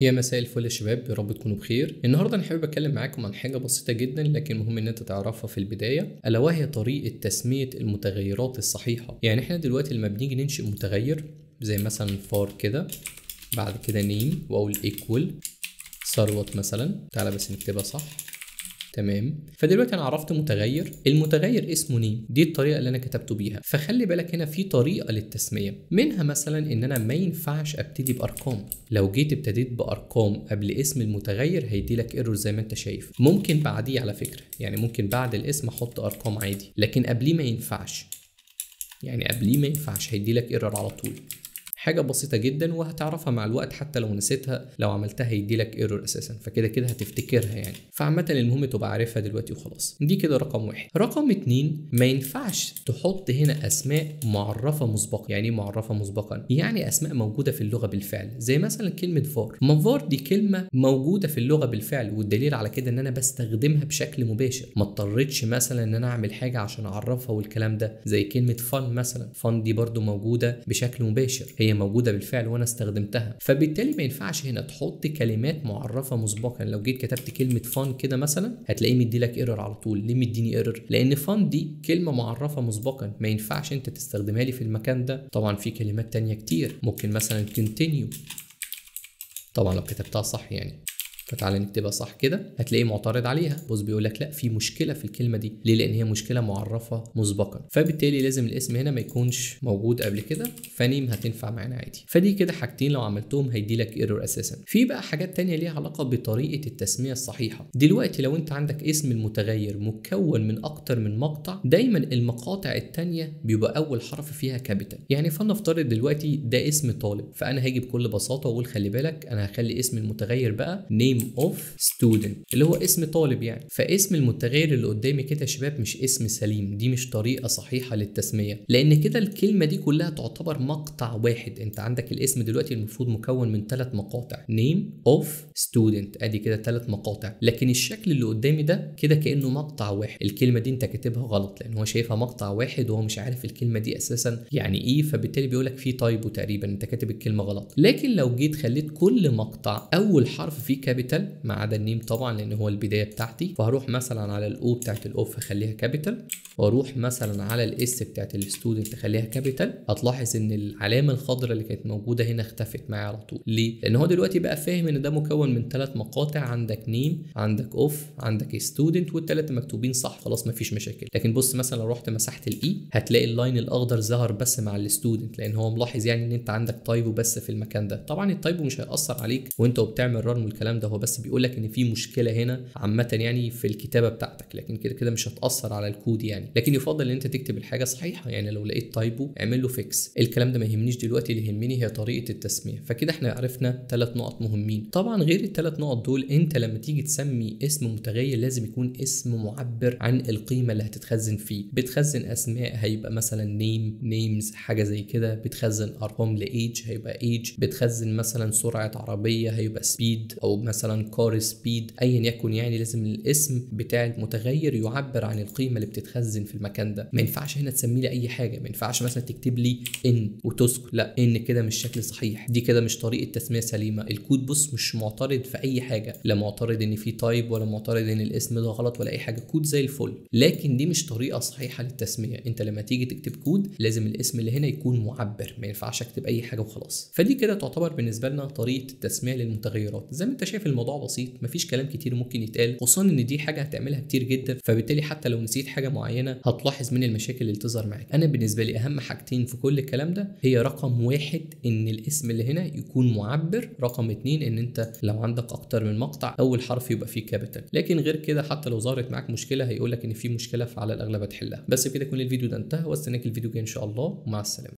يا مساء الفل يا شباب، يا رب تكونوا بخير. النهارده انا حابب اتكلم معاكم عن حاجه بسيطه جدا لكن مهم ان انت تعرفها في البدايه، الا وهي طريقه تسميه المتغيرات الصحيحه. يعني احنا دلوقتي لما بنيجي ننشئ متغير زي مثلا فار كده، بعد كده نيم واقول ايكوال ثروت مثلا، تعالى بس نكتبها صح. تمام، فدلوقتي انا عرفت متغير، المتغير اسمه نيم، دي الطريقه اللي انا كتبته بيها. فخلي بالك هنا في طريقه للتسميه، منها مثلا ان انا ما ينفعش ابتدي بارقام. لو جيت ابتديت بارقام قبل اسم المتغير هيدي لك ايرور زي ما انت شايف. ممكن بعديه على فكره، يعني ممكن بعد الاسم احط ارقام عادي، لكن قبليه ما ينفعش. يعني قبليه ما ينفعش، هيدي لك ايرور على طول. حاجه بسيطه جدا وهتعرفها مع الوقت، حتى لو نسيتها لو عملتها هيدي لك ايرور اساسا، فكده كده هتفتكرها يعني. فعامه المهم تبقى عارفها دلوقتي وخلاص. دي كده رقم واحد. رقم اتنين، ما ينفعش تحط هنا اسماء معرفه مسبقا. يعني ايه معرفه مسبقا؟ يعني اسماء موجوده في اللغه بالفعل، زي مثلا كلمه فار. ما فار دي كلمه موجوده في اللغه بالفعل، والدليل على كده ان انا بستخدمها بشكل مباشر. ما اضطريتش مثلا ان انا اعمل حاجه عشان اعرفها والكلام ده. زي كلمه فن مثلا، فن دي برضو موجوده بشكل مباشر، هي موجوده بالفعل وانا استخدمتها. فبالتالي ما ينفعش هنا تحط كلمات معرفه مسبقا. لو جيت كتبت كلمه فان كده مثلا هتلاقيه مدي لك ايرور على طول. ليه مديني ايرور؟ لان فان دي كلمه معرفه مسبقا، ما ينفعش انت تستخدمها لي في المكان ده. طبعا في كلمات تانية كتير، ممكن مثلا continue، طبعا لو كتبتها صح يعني. فتعالى نكتبها صح كده، هتلاقيه معترض عليها. بص بيقول لك لا، في مشكله في الكلمه دي. ليه؟ لان هي مشكله معرفه مسبقا، فبالتالي لازم الاسم هنا ما يكونش موجود قبل كده. فنيم هتنفع معانا عادي. فدي كده حاجتين لو عملتهم هيدي لك ايرور اساسا. في بقى حاجات تانية ليها علاقه بطريقه التسميه الصحيحه. دلوقتي لو انت عندك اسم المتغير مكون من اكتر من مقطع، دايما المقاطع التانية بيبقى اول حرف فيها كابيتال. يعني فلنفترض دلوقتي ده اسم طالب، فانا هاجي بكل بساطه واقول خلي بالك انا هخلي اسم المتغير بقى name of student اللي هو اسم طالب يعني. فاسم المتغير اللي قدامي كده يا شباب مش اسم سليم، دي مش طريقه صحيحه للتسميه، لان كده الكلمه دي كلها تعتبر مقطع واحد. انت عندك الاسم دلوقتي المفروض مكون من 3 مقاطع، name of student، ادي كده 3 مقاطع. لكن الشكل اللي قدامي ده كده كانه مقطع واحد. الكلمه دي انت كاتبها غلط، لان هو شايفها مقطع واحد وهو مش عارف الكلمه دي اساسا يعني ايه. فبالتالي بيقول لك في تايبو تقريبا، انت كاتب الكلمه غلط. لكن لو جيت خليت كل مقطع اول حرف فيه كابيتال ما عدا النيم طبعا لان هو البدايه بتاعتي، فهروح مثلا على الاو بتاعت الاوف اخليها كابيتال، واروح مثلا على الاس بتاعت الستودنت اخليها كابيتال. هتلاحظ ان العلامه الخضراء اللي كانت موجوده هنا اختفت معايا على طول. ليه؟ لان هو دلوقتي بقى فاهم ان ده مكون من 3 مقاطع، عندك نيم، عندك اوف، عندك ستودنت، والثلاثه مكتوبين صح، خلاص مفيش مشاكل. لكن بص مثلا لو رحت مسحت الاي هتلاقي اللاين الاخضر ظهر بس مع الستودنت، لان هو ملاحظ يعني ان انت عندك تايبو بس في المكان ده. طبعا التايبو مش هيأثر عليك وانت وبتعمل رن والكلام ده، هو بس بيقول لك ان في مشكله هنا عامه يعني في الكتابه بتاعتك، لكن كده كده مش هتأثر على الكود يعني. لكن يفضل ان انت تكتب الحاجه صحيحه، يعني لو لقيت تايبو اعمل له فيكس. الكلام ده ما يهمنيش دلوقتي، اللي يهمني هي طريقه التسميه. فكده احنا عرفنا 3 نقط مهمين. طبعا غير ال3 نقط دول، انت لما تيجي تسمي اسم متغير لازم يكون اسم معبر عن القيمه اللي هتتخزن فيه. بتخزن اسماء هيبقى مثلا نيم، نيمز، حاجه زي كده. بتخزن ارقام لايج هيبقى ايج. بتخزن مثلا سرعه عربيه هيبقى سبيد، او مثلا كار سبيد، ايا يكن. يعني لازم الاسم بتاع المتغير يعبر عن القيمه اللي بتتخزن في المكان ده. ما ينفعش هنا تسمي لي اي حاجه، ما ينفعش مثلا تكتب لي ان وتسكت، لا، ان كده مش شكل صحيح، دي كده مش طريقه تسميه سليمه. الكود بص مش معترض في اي حاجه، لا معترض ان في تايب ولا معترض ان الاسم ده غلط ولا اي حاجه، كود زي الفل. لكن دي مش طريقه صحيحه للتسميه. انت لما تيجي تكتب كود لازم الاسم اللي هنا يكون معبر، ما ينفعش اكتب اي حاجه وخلاص. فدي كده تعتبر بالنسبه لنا طريقه التسميه للمتغيرات. زي ما انت شايف الموضوع بسيط، مفيش كلام كتير ممكن يتقال، خصوصا ان دي حاجه هتعملها كتير جدا. فبالتالي حتى لو نسيت حاجه معينه هتلاحظ من المشاكل اللي تظهر معاك. انا بالنسبه لي اهم حاجتين في كل الكلام ده هي رقم 1 ان الاسم اللي هنا يكون معبر، رقم 2 ان انت لو عندك اكتر من مقطع اول حرف يبقى فيه كابيتال. لكن غير كده حتى لو ظهرت معاك مشكله هيقول لك ان في مشكله، فعلى الاغلب هتحلها. بس كده يكون الفيديو ده انتهى، واستناك الفيديو الجاي ان شاء الله، ومع السلامه.